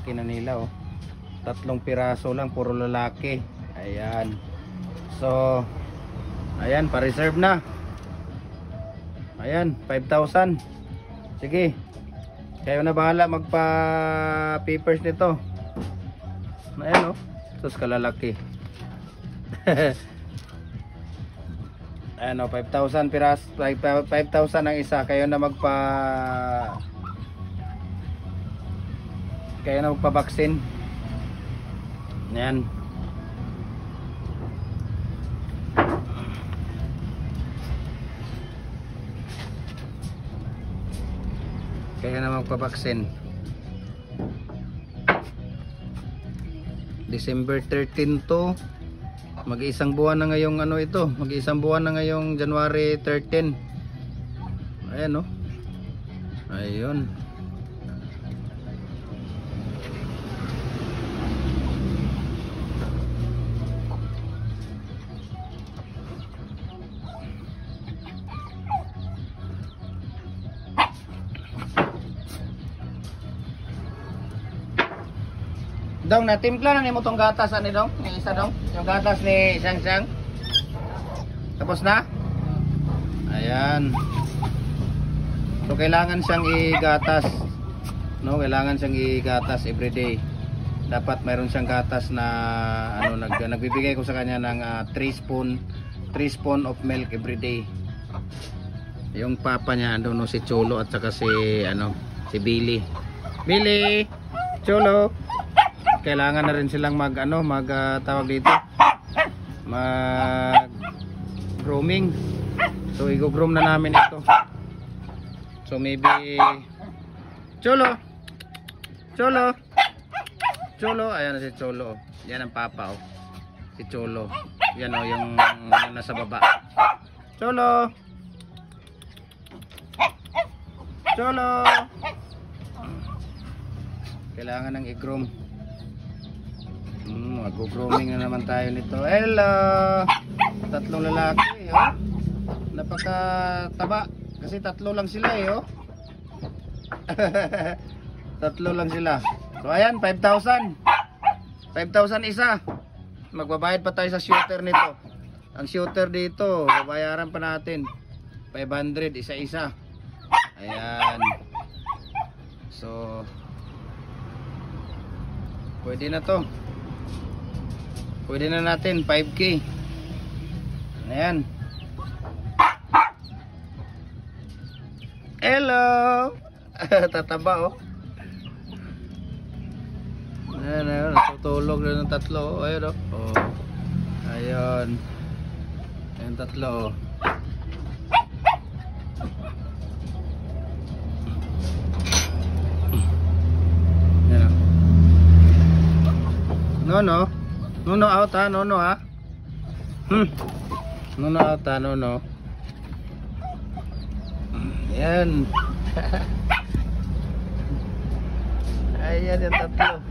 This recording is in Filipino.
laki na nila oh. 3 piraso lang, puro lalaki. Ayan. So, ayan, pa-reserve na. Ayan, 5,000. Sige. Kayo na bahala magpa-papers nito. Ayan oh. Sus kalalaki. Ayan oh, 5,000 piras, 5,000 ang isa. Kayo na magpa-vaccine. Ayan. Kaya na magpa-vaccine. December 13 to. Mag-isang buwan na ngayong ano ito. Mag-isang buwan na ngayong January 13. Ayan oh. Ayun. Dong, natimpla na ni mo tong gatas ani dong? Yung isa dong? Yung gatas ni Sang Sang? Tapos na? Ayan. So kailangan siyang igatas. No, kailangan siyang igatas everyday. Dapat mayroon siyang gatas na ano nagbibigay ko sa kanya ng 3 spoon of milk everyday. Yung papa niya ano si Cholo at saka si si Billy. Billy, Cholo. Kailangan na rin silang tawag dito, grooming. So i-groom na namin ito. So maybe Cholo, ayan na si Cholo. Yan ang papa oh. Si Cholo. Yan oh yung nasa baba. Cholo. Kailangan ng i-groom. Mag-grooming na naman tayo nito. Hello! 3 lalaki oh. Napakataba. Kasi 3 lang sila oh. 3 lang sila. So ayan, 5,000. 5,000 isa. Magbabayad pa tayo sa shooter nito. Ang shooter dito, babayaran pa natin 500 isa-isa. Ayan. So pwede na to. Pwede na natin 5K. Ayan. Hello. Tataba oh. Ayan, natutulog na ng 3 oh. Ayun oh. Oh. Ayun. Ayun 3 oh. Ayan oh. Nono out ha, nono ha. Nono out ha, nono. Ayan. Ayan yung 3.